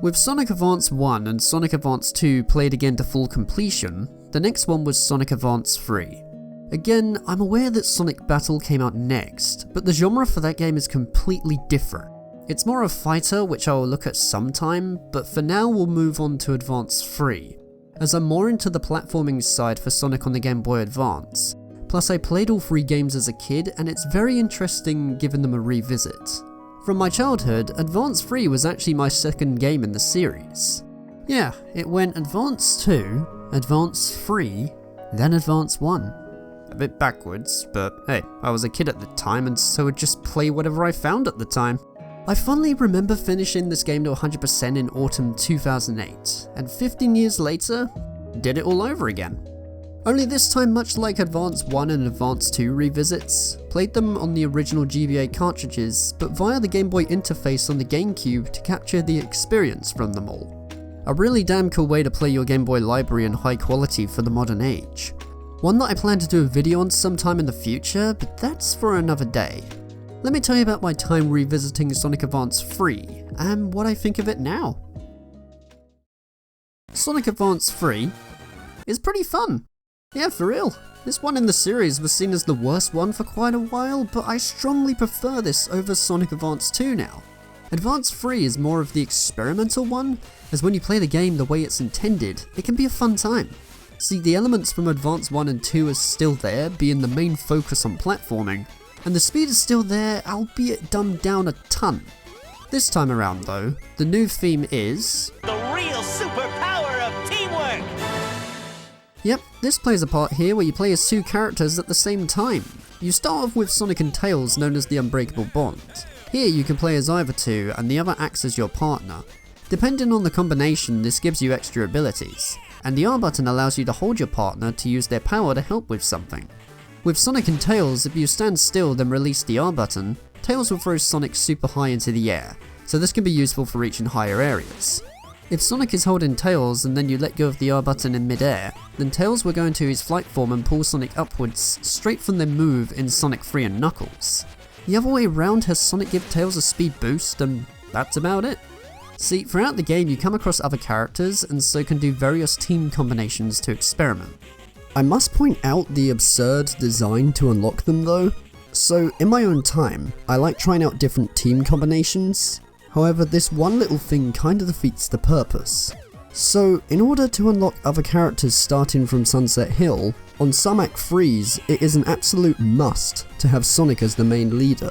With Sonic Advance 1 and Sonic Advance 2 played again to full completion, the next one was Sonic Advance 3. Again, I'm aware that Sonic Battle came out next, but the genre for that game is completely different. It's more a fighter, which I will look at sometime, but for now we'll move on to Advance 3, as I'm more into the platforming side for Sonic on the Game Boy Advance. Plus I played all 3 games as a kid, and it's very interesting giving them a revisit. From my childhood, Advance 3 was actually my second game in the series. Yeah, it went Advance 2, Advance 3, then Advance 1. A bit backwards, but hey, I was a kid at the time and so would just play whatever I found at the time. I fondly remember finishing this game to 100% in autumn 2008, and 15 years later, did it all over again. Only this time, much like Advance 1 and Advance 2 revisits, played them on the original GBA cartridges, but via the Game Boy interface on the GameCube to capture the experience from them all. A really damn cool way to play your Game Boy library in high quality for the modern age. One that I plan to do a video on sometime in the future, but that's for another day. Let me tell you about my time revisiting Sonic Advance 3, and what I think of it now. Sonic Advance 3 is pretty fun. Yeah, for real. This one in the series was seen as the worst one for quite a while, but I strongly prefer this over Sonic Advance 2 now. Advance 3 is more of the experimental one, as when you play the game the way it's intended, it can be a fun time. See, the elements from Advance 1 and 2 are still there, being the main focus on platforming, and the speed is still there, albeit dumbed down a ton. This time around though, the new theme is the real superpower of teamwork! Yep, this plays a part here where you play as 2 characters at the same time. You start off with Sonic and Tails, known as the Unbreakable Bond. Here you can play as either 2 and the other acts as your partner. Depending on the combination, this gives you extra abilities, and the R button allows you to hold your partner to use their power to help with something. With Sonic and Tails, if you stand still then release the R button, Tails will throw Sonic super high into the air, so this can be useful for reaching higher areas. If Sonic is holding Tails and then you let go of the R button in mid-air, then Tails will go into his flight form and pull Sonic upwards straight from their move in Sonic 3 and Knuckles. The other way around has Sonic give Tails a speed boost, and that's about it. See, throughout the game you come across other characters and so can do various team combinations to experiment. I must point out the absurd design to unlock them though. So in my own time, I like trying out different team combinations. However, this one little thing kinda defeats the purpose. So in order to unlock other characters starting from Sunset Hill, on some Act 3s it is an absolute must to have Sonic as the main leader.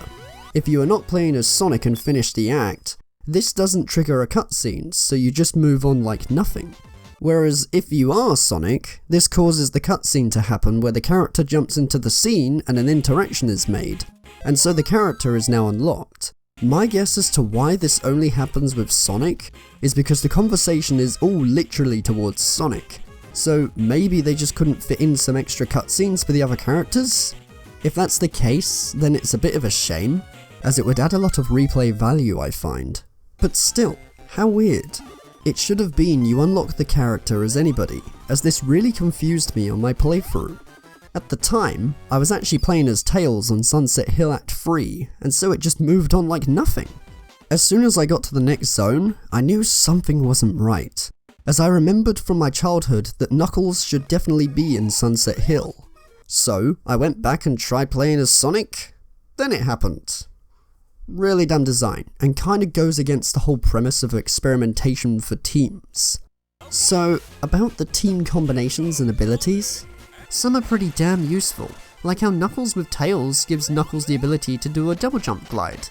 If you are not playing as Sonic and finish the act, this doesn't trigger a cutscene, so you just move on like nothing. Whereas if you are Sonic, this causes the cutscene to happen where the character jumps into the scene and an interaction is made, and so the character is now unlocked. My guess as to why this only happens with Sonic is because the conversation is all literally towards Sonic, so maybe they just couldn't fit in some extra cutscenes for the other characters? If that's the case, then it's a bit of a shame, as it would add a lot of replay value I find. But still, how weird. It should have been you unlock the character as anybody, as this really confused me on my playthrough. At the time, I was actually playing as Tails on Sunset Hill Act 3, and so it just moved on like nothing. As soon as I got to the next zone, I knew something wasn't right, as I remembered from my childhood that Knuckles should definitely be in Sunset Hill. So, I went back and tried playing as Sonic, then it happened. Really dumb design, and kinda goes against the whole premise of experimentation for teams. So, about the team combinations and abilities, some are pretty damn useful, like how Knuckles with Tails gives Knuckles the ability to do a double jump glide.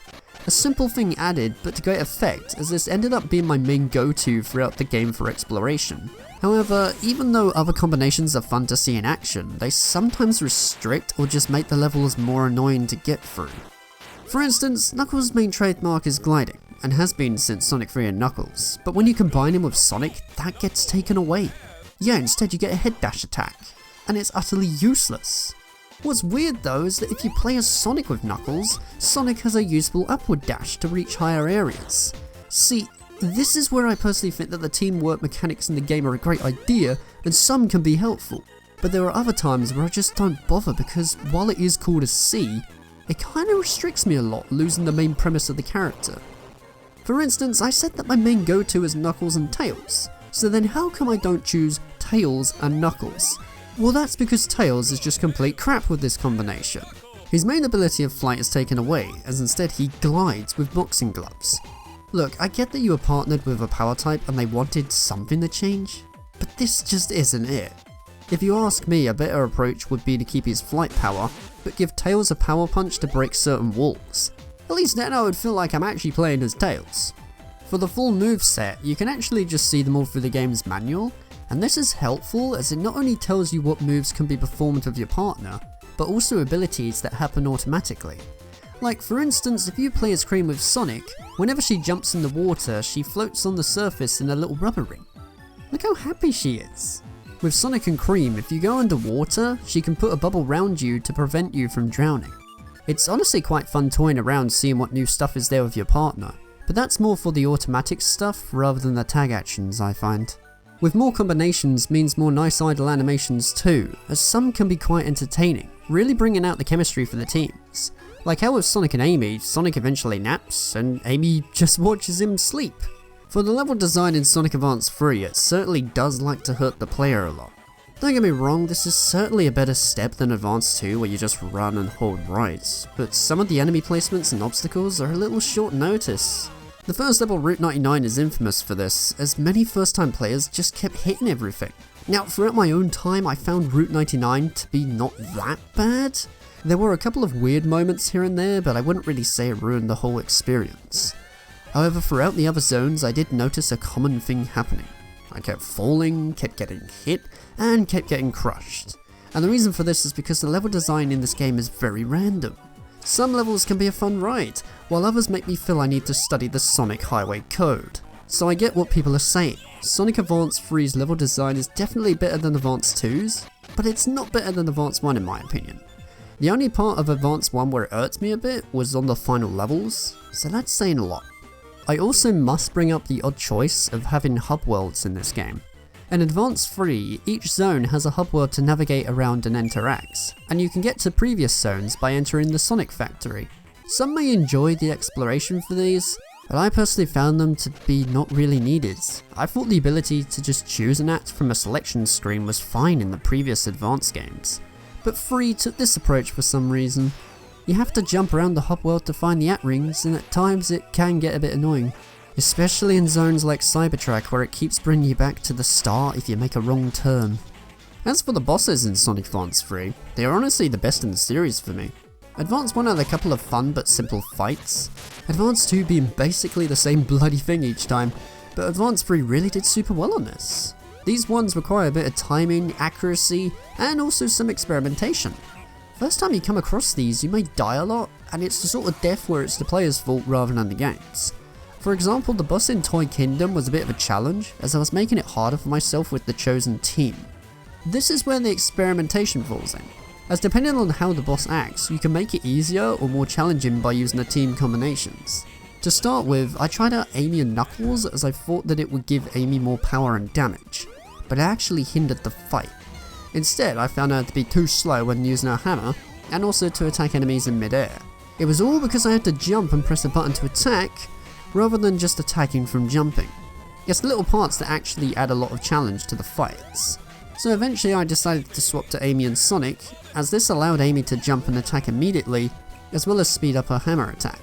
A simple thing added, but to great effect, as this ended up being my main go-to throughout the game for exploration. However, even though other combinations are fun to see in action, they sometimes restrict or just make the levels more annoying to get through. For instance, Knuckles' main trademark is gliding, and has been since Sonic 3 and Knuckles, but when you combine him with Sonic, that gets taken away. Yeah, instead you get a head dash attack, and it's utterly useless. What's weird though is that if you play as Sonic with Knuckles, Sonic has a useful upward dash to reach higher areas. See, this is where I personally think that the teamwork mechanics in the game are a great idea, and some can be helpful, but there are other times where I just don't bother because while it is cool to see, it kinda restricts me a lot, losing the main premise of the character. For instance, I said that my main go-to is Knuckles and Tails, so then how come I don't choose Tails and Knuckles? Well, that's because Tails is just complete crap with this combination. His main ability of flight is taken away, as instead he glides with boxing gloves. Look, I get that you were partnered with a power type and they wanted something to change, but this just isn't it. If you ask me, a better approach would be to keep his flight power, but give Tails a power punch to break certain walls. At least then I would feel like I'm actually playing as Tails. For the full moveset, you can actually just see them all through the game's manual, and this is helpful as it not only tells you what moves can be performed with your partner, but also abilities that happen automatically. Like for instance, if you play as Cream with Sonic, whenever she jumps in the water, she floats on the surface in a little rubber ring. Look how happy she is. With Sonic and Cream, if you go underwater, she can put a bubble round you to prevent you from drowning. It's honestly quite fun toying around seeing what new stuff is there with your partner, but that's more for the automatic stuff rather than the tag actions, I find. With more combinations means more nice idle animations too, as some can be quite entertaining, really bringing out the chemistry for the teams. Like how with Sonic and Amy, Sonic eventually naps and Amy just watches him sleep. For the level design in Sonic Advance 3, it certainly does like to hurt the player a lot. Don't get me wrong, this is certainly a better step than Advance 2 where you just run and hold right, but some of the enemy placements and obstacles are a little short notice. The first level Route 99 is infamous for this, as many first time players just kept hitting everything. Now throughout my own time I found Route 99 to be not that bad. There were a couple of weird moments here and there, but I wouldn't really say it ruined the whole experience. However, throughout the other zones I did notice a common thing happening. I kept falling, kept getting hit, and kept getting crushed. And the reason for this is because the level design in this game is very random. Some levels can be a fun ride, while others make me feel I need to study the Sonic Highway Code. So I get what people are saying. Sonic Advance 3's level design is definitely better than Advance 2's, but it's not better than Advance 1 in my opinion. The only part of Advance 1 where it irked me a bit was on the final levels, so that's saying a lot. I also must bring up the odd choice of having hub worlds in this game. In Advance 3, each zone has a hub world to navigate around and interact, and you can get to previous zones by entering the Sonic Factory. Some may enjoy the exploration for these, but I personally found them to be not really needed. I thought the ability to just choose an act from a selection screen was fine in the previous Advance games, but 3 took this approach for some reason. You have to jump around the hub world to find the at rings, and at times it can get a bit annoying. Especially in zones like Cybertrack where it keeps bringing you back to the start if you make a wrong turn. As for the bosses in Sonic Advance 3, they are honestly the best in the series for me. Advance 1 had a couple of fun but simple fights, Advance 2 being basically the same bloody thing each time, but Advance 3 really did super well on this. These ones require a bit of timing, accuracy, and also some experimentation. First time you come across these, you may die a lot, and it's the sort of death where it's the player's fault rather than the game's. For example, the boss in Toy Kingdom was a bit of a challenge, as I was making it harder for myself with the chosen team. This is where the experimentation falls in, as depending on how the boss acts, you can make it easier or more challenging by using the team combinations. To start with, I tried out Amy and Knuckles as I thought that it would give Amy more power and damage, but it actually hindered the fight. Instead, I found her to be too slow when using her hammer, and also to attack enemies in mid-air. It was all because I had to jump and press a button to attack, rather than just attacking from jumping. It's little parts that actually add a lot of challenge to the fights. So eventually I decided to swap to Amy and Sonic, as this allowed Amy to jump and attack immediately, as well as speed up her hammer attack.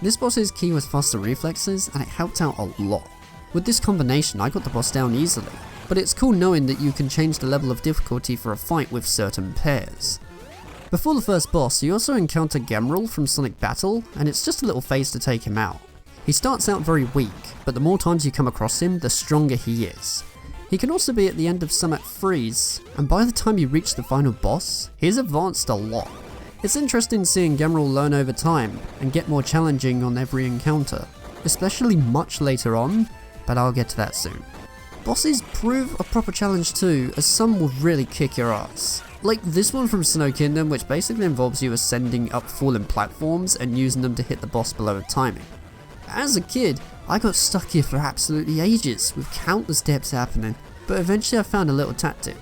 This boss's key was faster reflexes, and it helped out a lot. With this combination I got the boss down easily, but it's cool knowing that you can change the level of difficulty for a fight with certain pairs. Before the first boss, you also encounter Gemrel from Sonic Battle, and it's just a little phase to take him out. He starts out very weak, but the more times you come across him, the stronger he is. He can also be at the end of some at Freeze, and by the time you reach the final boss, he's advanced a lot. It's interesting seeing Gemrel learn over time, and get more challenging on every encounter, especially much later on, but I'll get to that soon. Bosses prove a proper challenge too, as some will really kick your ass. Like this one from Snow Kingdom, which basically involves you ascending up fallen platforms and using them to hit the boss below timing. As a kid, I got stuck here for absolutely ages, with countless steps happening, but eventually I found a little tactic.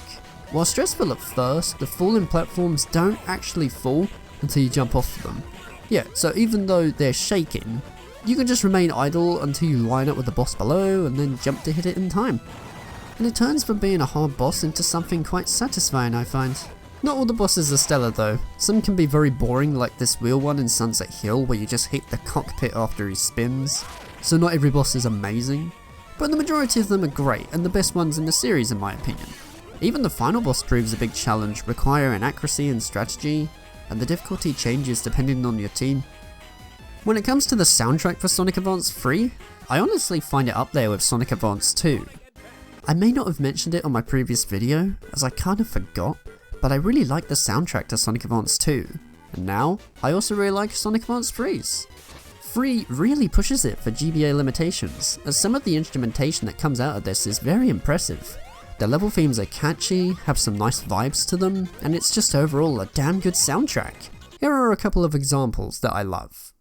While stressful at first, the fallen platforms don't actually fall until you jump off of them. Yeah, so even though they're shaking, You can just remain idle until you line up with the boss below and then jump to hit it in time. And it turns from being a hard boss into something quite satisfying, I find. Not all the bosses are stellar though. Some can be very boring, like this wheel one in Sunset Hill where you just hit the cockpit after he spins. So not every boss is amazing, but the majority of them are great and the best ones in the series in my opinion. Even the final boss proves a big challenge, requiring accuracy and strategy, and the difficulty changes depending on your team. When it comes to the soundtrack for Sonic Advance 3, I honestly find it up there with Sonic Advance 2. I may not have mentioned it on my previous video, as I kind of forgot, but I really like the soundtrack to Sonic Advance 2, and now I also really like Sonic Advance 3's. 3 really pushes it for GBA limitations, as some of the instrumentation that comes out of this is very impressive. The level themes are catchy, have some nice vibes to them, and it's just overall a damn good soundtrack. Here are a couple of examples that I love.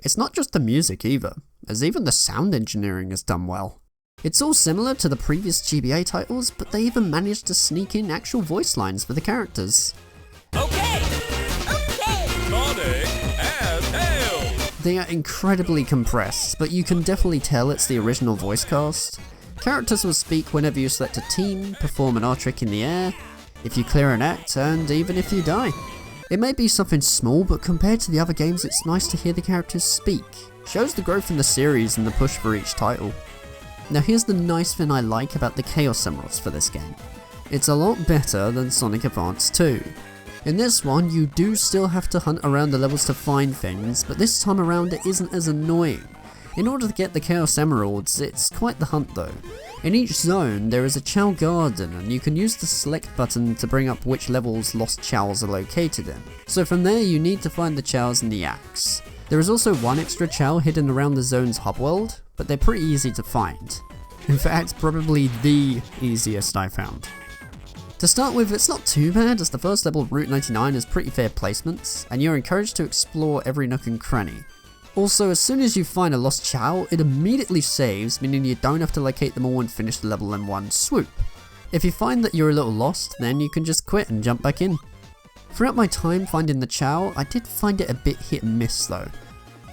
It's not just the music either, as even the sound engineering is done well. It's all similar to the previous GBA titles, but they even managed to sneak in actual voice lines for the characters. Okay! Sonic and Tails! They are incredibly compressed, but you can definitely tell it's the original voice cast. Characters will speak whenever you select a team, perform an art trick in the air, if you clear an act, and even if you die. It may be something small, but compared to the other games it's nice to hear the characters speak. Shows the growth in the series and the push for each title. Now here's the nice thing I like about the Chaos Emeralds for this game. It's a lot better than Sonic Advance 2. In this one you do still have to hunt around the levels to find things, but this time around it isn't as annoying. In order to get the Chaos Emeralds, it's quite the hunt though. In each zone there is a Chao garden and you can use the select button to bring up which levels lost Chaos are located in. So from there you need to find the Chaos and the axe. There is also one extra Chao hidden around the zone's hub world, but they're pretty easy to find. In fact, probably the easiest I found. To start with, it's not too bad as the first level of Route 99 has pretty fair placements, and you're encouraged to explore every nook and cranny. Also, as soon as you find a lost Chao, it immediately saves, meaning you don't have to locate them all and finish the level in one swoop. If you find that you're a little lost, then you can just quit and jump back in. Throughout my time finding the Chao, I did find it a bit hit and miss though.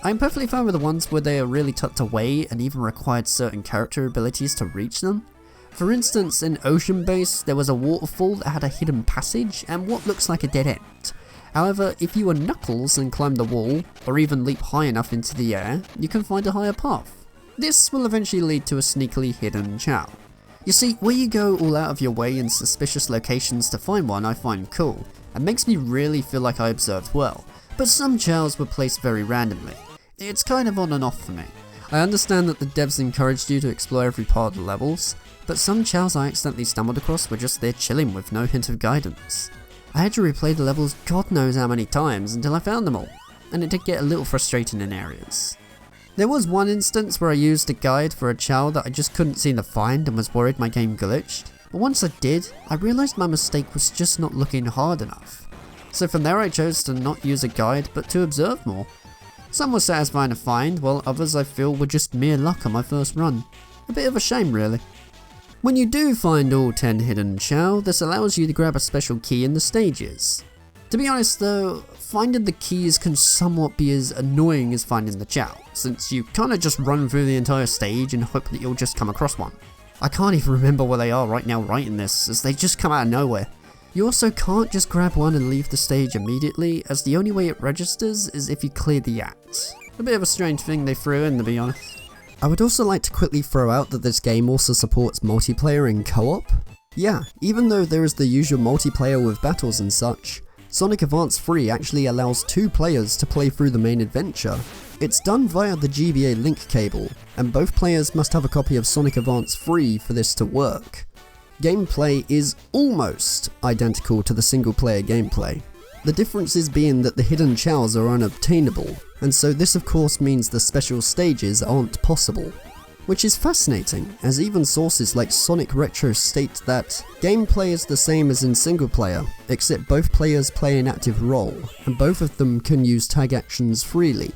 I'm perfectly fine with the ones where they are really tucked away and even required certain character abilities to reach them. For instance, in Ocean Base, there was a waterfall that had a hidden passage and what looks like a dead end. However, if you were Knuckles and climb the wall, or even leap high enough into the air, you can find a higher path. This will eventually lead to a sneakily hidden Chao. You see, where you go all out of your way in suspicious locations to find one I find cool, and makes me really feel like I observed well, but some Chaos were placed very randomly. It's kind of on and off for me. I understand that the devs encouraged you to explore every part of the levels, but some Chaos I accidentally stumbled across were just there chilling with no hint of guidance. I had to replay the levels god knows how many times until I found them all, and it did get a little frustrating in areas. There was one instance where I used a guide for a Chao that I just couldn't seem to find and was worried my game glitched, but once I did, I realised my mistake was just not looking hard enough. So from there I chose to not use a guide but to observe more. Some were satisfying to find, while others I feel were just mere luck on my first run. A bit of a shame really. When you do find all 10 hidden Chao, this allows you to grab a special key in the stages. To be honest though, finding the keys can somewhat be as annoying as finding the Chao, since you kinda just run through the entire stage and hope that you'll just come across one. I can't even remember where they are right now writing this, as they just come out of nowhere. You also can't just grab one and leave the stage immediately, as the only way it registers is if you clear the act. A bit of a strange thing they threw in, to be honest. I would also like to quickly throw out that this game also supports multiplayer and co-op. Yeah, even though there is the usual multiplayer with battles and such, Sonic Advance 3 actually allows 2 players to play through the main adventure. It's done via the GBA link cable, and both players must have a copy of Sonic Advance 3 for this to work. Gameplay is almost identical to the single player gameplay. The differences being that the hidden chows are unobtainable, and so this of course means the special stages aren't possible. Which is fascinating, as even sources like Sonic Retro state that gameplay is the same as in single player, except both players play an active role, and both of them can use tag actions freely.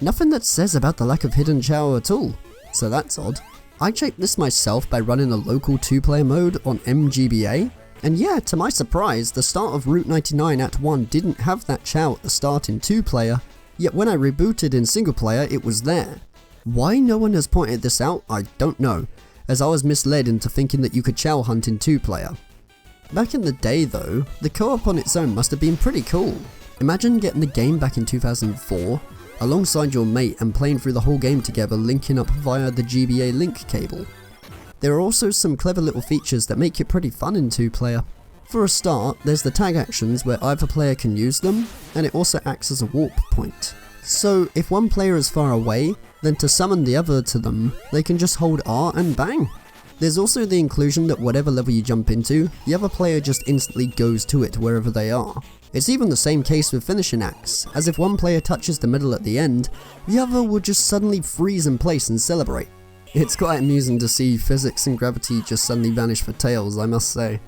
Nothing that says about the lack of hidden chow at all, so that's odd. I checked this myself by running a local 2-player mode on MGBA, and yeah, to my surprise, the start of Route 99 Act 1 didn't have that chow at the start in 2-player, yet when I rebooted in single player it was there. Why no one has pointed this out, I don't know, as I was misled into thinking that you could chow hunt in 2-player. Back in the day though, the co-op on its own must have been pretty cool. Imagine getting the game back in 2004, alongside your mate and playing through the whole game together, linking up via the GBA link cable. There are also some clever little features that make it pretty fun in 2-player. For a start, there's the tag actions where either player can use them, and it also acts as a warp point. So if one player is far away, then to summon the other to them, they can just hold R and bang. There's also the inclusion that whatever level you jump into, the other player just instantly goes to it wherever they are. It's even the same case with finishing acts, as if one player touches the middle at the end, the other will just suddenly freeze in place and celebrate. It's quite amusing to see physics and gravity just suddenly vanish for Tails, I must say.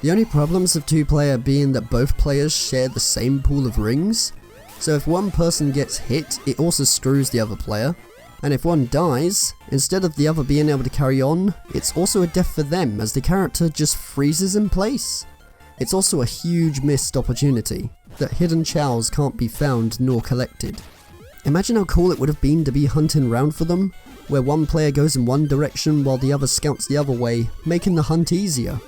The only problems of 2-player being that both players share the same pool of rings, so if one person gets hit, it also screws the other player, and if one dies, instead of the other being able to carry on, it's also a death for them as the character just freezes in place. It's also a huge missed opportunity, that hidden chows can't be found nor collected. Imagine how cool it would have been to be hunting round for them, where one player goes in one direction while the other scouts the other way, making the hunt easier.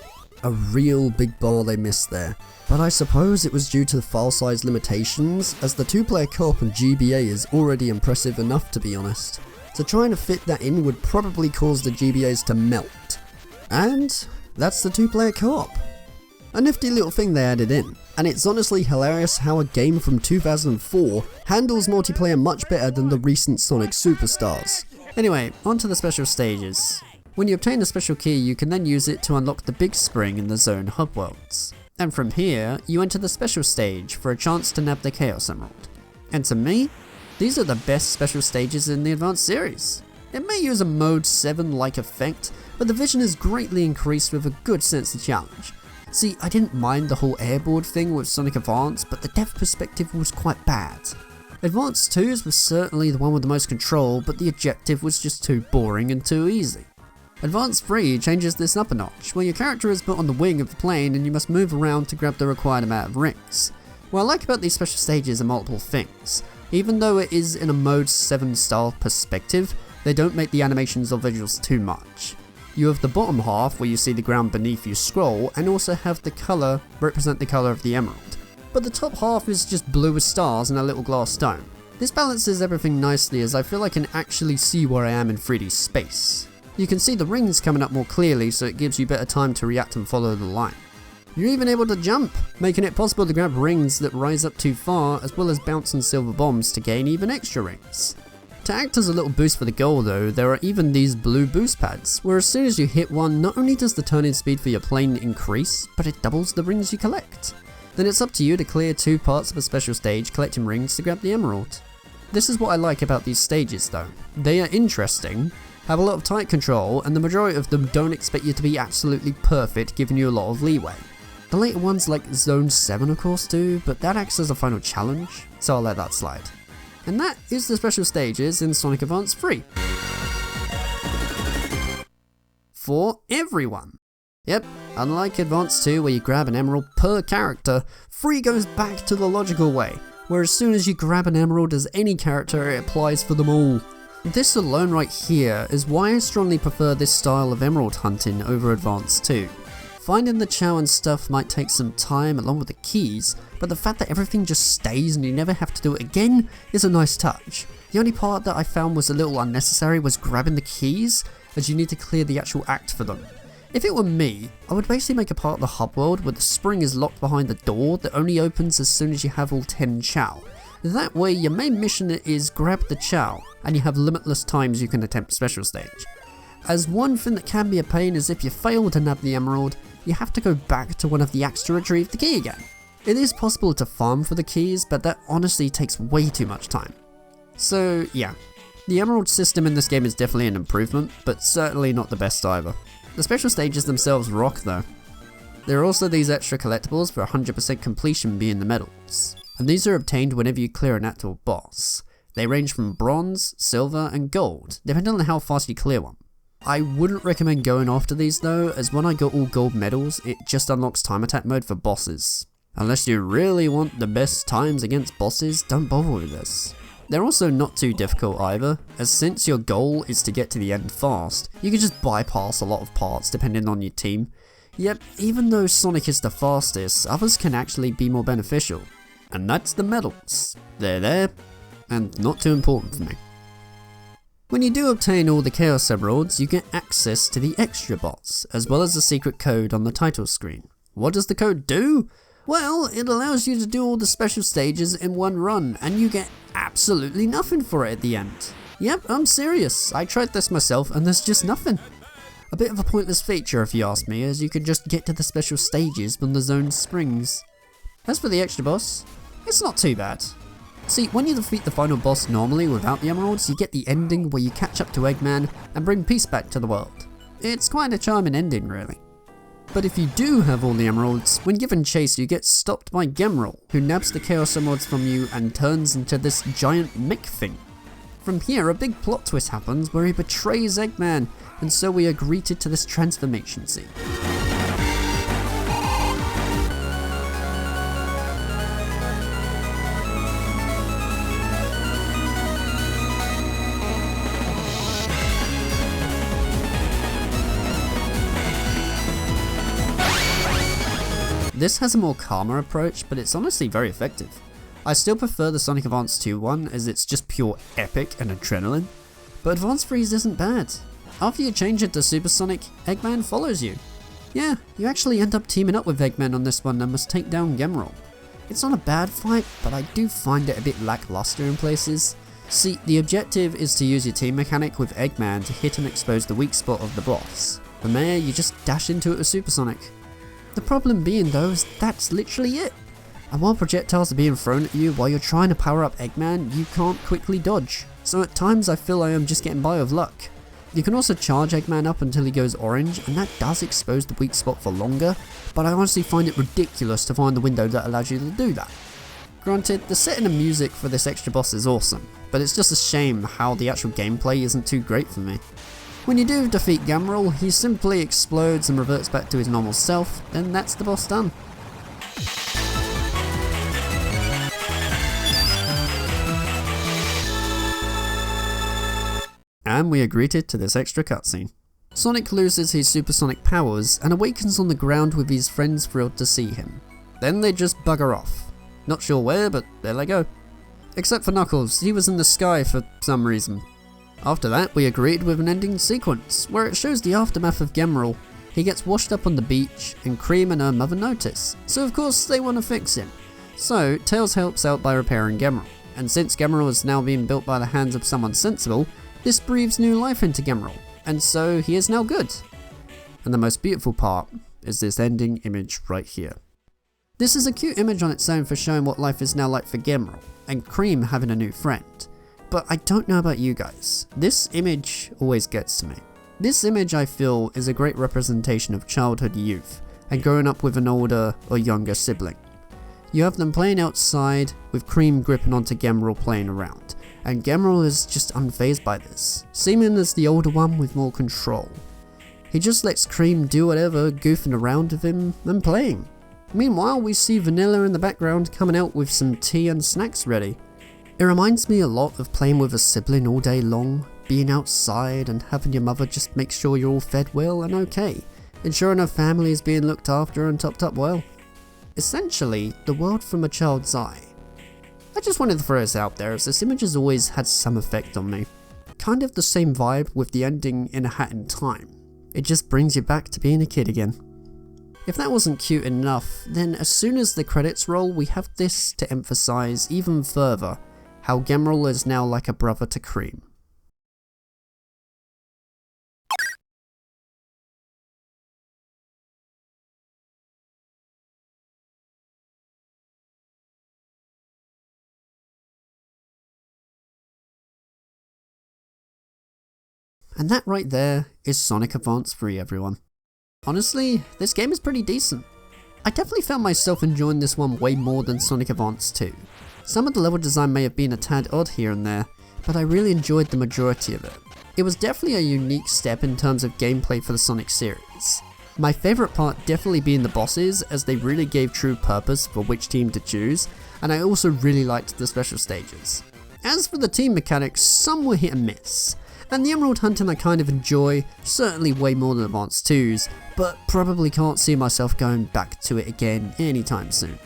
A real big bar they missed there, but I suppose it was due to the file size limitations, as the 2-player co-op in GBA is already impressive enough to be honest, so trying to fit that in would probably cause the GBAs to melt. And that's the 2-player co-op. A nifty little thing they added in, and it's honestly hilarious how a game from 2004 handles multiplayer much better than the recent Sonic Superstars. Anyway, on to the special stages. When you obtain the special key, you can then use it to unlock the big spring in the Zone hub worlds. And from here, you enter the special stage for a chance to nab the Chaos Emerald. And to me, these are the best special stages in the Advanced series. It may use a Mode 7-like effect, but the vision is greatly increased with a good sense of challenge. See, I didn't mind the whole airboard thing with Sonic Advance, but the depth perspective was quite bad. Advance 2's was certainly the one with the most control, but the objective was just too boring and too easy. Advance 3 changes this up a notch, where your character is put on the wing of the plane and you must move around to grab the required amount of rings. What I like about these special stages are multiple things. Even though it is in a Mode 7 style perspective, they don't make the animations or visuals too much. You have the bottom half where you see the ground beneath you scroll, and also have the colour represent the colour of the emerald. But the top half is just blue with stars and a little glass dome. This balances everything nicely, as I feel I can actually see where I am in 3D space. You can see the rings coming up more clearly, so it gives you better time to react and follow the line. You're even able to jump, making it possible to grab rings that rise up too far, as well as bouncing silver bombs to gain even extra rings. To act as a little boost for the goal though, there are even these blue boost pads, where as soon as you hit one, not only does the turning speed for your plane increase, but it doubles the rings you collect. Then it's up to you to clear 2 parts of a special stage collecting rings to grab the emerald. This is what I like about these stages though. They are interesting, have a lot of tight control, and the majority of them don't expect you to be absolutely perfect, giving you a lot of leeway. The later ones like Zone 7 of course do, but that acts as a final challenge, so I'll let that slide. And that is the special stages in Sonic Advance 3. For everyone. Yep, unlike Advance 2 where you grab an emerald per character, 3 goes back to the logical way, where as soon as you grab an emerald as any character, it applies for them all. This alone right here is why I strongly prefer this style of emerald hunting over Advance 2. Finding the chow and stuff might take some time along with the keys, but the fact that everything just stays and you never have to do it again is a nice touch. The only part that I found was a little unnecessary was grabbing the keys, as you need to clear the actual act for them. If it were me, I would basically make a part of the hub world where the spring is locked behind the door that only opens as soon as you have all 10 chow. That way your main mission is grab the chow, and you have limitless times you can attempt special stage. As one thing that can be a pain is if you fail to nab the emerald, you have to go back to one of the acts to retrieve the key again. It is possible to farm for the keys, but that honestly takes way too much time. So yeah, the emerald system in this game is definitely an improvement, but certainly not the best either. The special stages themselves rock though. There are also these extra collectibles for 100% completion being the medals, and these are obtained whenever you clear an actual boss. They range from bronze, silver and gold, depending on how fast you clear one. I wouldn't recommend going after these though, as when I got all gold medals, it just unlocks time attack mode for bosses. Unless you really want the best times against bosses, don't bother with this. They're also not too difficult either, as since your goal is to get to the end fast, you can just bypass a lot of parts depending on your team. Yet, even though Sonic is the fastest, others can actually be more beneficial. And that's the medals. They're there, and not too important for me. When you do obtain all the Chaos Emeralds, you get access to the extra bots, as well as the secret code on the title screen. What does the code do? Well, it allows you to do all the special stages in one run, and you get absolutely nothing for it at the end. Yep, I'm serious, I tried this myself and there's just nothing. A bit of a pointless feature if you ask me, as you can just get to the special stages when the zone springs. As for the extra boss, it's not too bad. See, when you defeat the final boss normally without the emeralds, you get the ending where you catch up to Eggman and bring peace back to the world. It's quite a charming ending really. But if you do have all the emeralds, when given chase you get stopped by Gemrel, who nabs the Chaos Emeralds from you and turns into this giant Mick thing. From here a big plot twist happens where he betrays Eggman, and so we are greeted to this transformation scene. This has a more calmer approach, but it's honestly very effective. I still prefer the Sonic Advance 2 one, as it's just pure epic and adrenaline, but Advance Freeze isn't bad. After you change it to Super Sonic, Eggman follows you. Yeah, you actually end up teaming up with Eggman on this one and must take down Gemrel. It's not a bad fight, but I do find it a bit lackluster in places. See, the objective is to use your team mechanic with Eggman to hit and expose the weak spot of the boss. From there, you just dash into it with Super Sonic. The problem being though is that's literally it. And while projectiles are being thrown at you while you're trying to power up Eggman, you can't quickly dodge. So at times I feel I am just getting by with luck. You can also charge Eggman up until he goes orange, and that does expose the weak spot for longer, but I honestly find it ridiculous to find the window that allows you to do that. Granted, the setting and music for this extra boss is awesome, but it's just a shame how the actual gameplay isn't too great for me. When you do defeat Gemrel, he simply explodes and reverts back to his normal self, then that's the boss done. And we are greeted to this extra cutscene. Sonic loses his supersonic powers and awakens on the ground with his friends thrilled to see him. Then they just bugger off. Not sure where, but there they go. Except for Knuckles, he was in the sky for some reason. After that, we are greeted with an ending sequence, where it shows the aftermath of Gemrel. He gets washed up on the beach, and Cream and her mother notice, so of course they want to fix him. So, Tails helps out by repairing Gemrel, and since Gemrel is now being built by the hands of someone sensible, this breathes new life into Gemrel, and so he is now good. And the most beautiful part is this ending image right here. This is a cute image on its own for showing what life is now like for Gemrel, and Cream having a new friend. But I don't know about you guys, this image always gets to me. This image I feel is a great representation of childhood youth, and growing up with an older or younger sibling. You have them playing outside, with Cream gripping onto Gemrel playing around, and Gemrel is just unfazed by this, seeming as the older one with more control. He just lets Cream do whatever, goofing around with him and playing. Meanwhile, we see Vanilla in the background coming out with some tea and snacks ready. It reminds me a lot of playing with a sibling all day long, being outside and having your mother just make sure you're all fed well and okay, ensuring her family is being looked after and topped up well. Essentially, the world from a child's eye. I just wanted to throw this out there as this image has always had some effect on me. Kind of the same vibe with the ending in A Hat in Time. It just brings you back to being a kid again. If that wasn't cute enough, then as soon as the credits roll, we have this to emphasize even further how Gemerald is now like a brother to Cream. And that right there is Sonic Advance 3, everyone. Honestly, this game is pretty decent. I definitely found myself enjoying this one way more than Sonic Advance 2. Some of the level design may have been a tad odd here and there, but I really enjoyed the majority of it. It was definitely a unique step in terms of gameplay for the Sonic series. My favourite part definitely being the bosses, as they really gave true purpose for which team to choose, and I also really liked the special stages. As for the team mechanics, some were hit and miss. And the emerald hunting I kind of enjoy, certainly way more than Advance 2's, but probably can't see myself going back to it again anytime soon.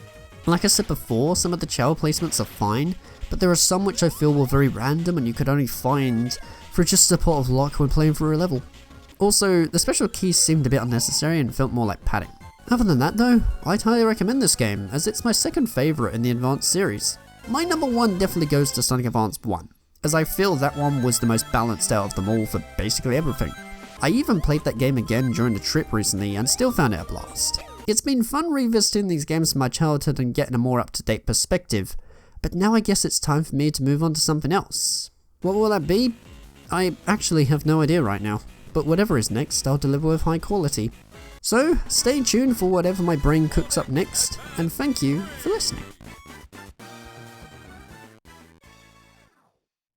Like I said before, some of the channel placements are fine, but there are some which I feel were very random and you could only find for just a pot of luck when playing through a level. Also, the special keys seemed a bit unnecessary and felt more like padding. Other than that though, I'd highly recommend this game, as it's my second favourite in the Advance series. My number one definitely goes to Sonic Advance 1. As I feel that one was the most balanced out of them all for basically everything. I even played that game again during the trip recently and still found it a blast. It's been fun revisiting these games from my childhood and getting a more up-to-date perspective, but now I guess it's time for me to move on to something else. What will that be? I actually have no idea right now, but whatever is next I'll deliver with high quality. So stay tuned for whatever my brain cooks up next, and thank you for listening.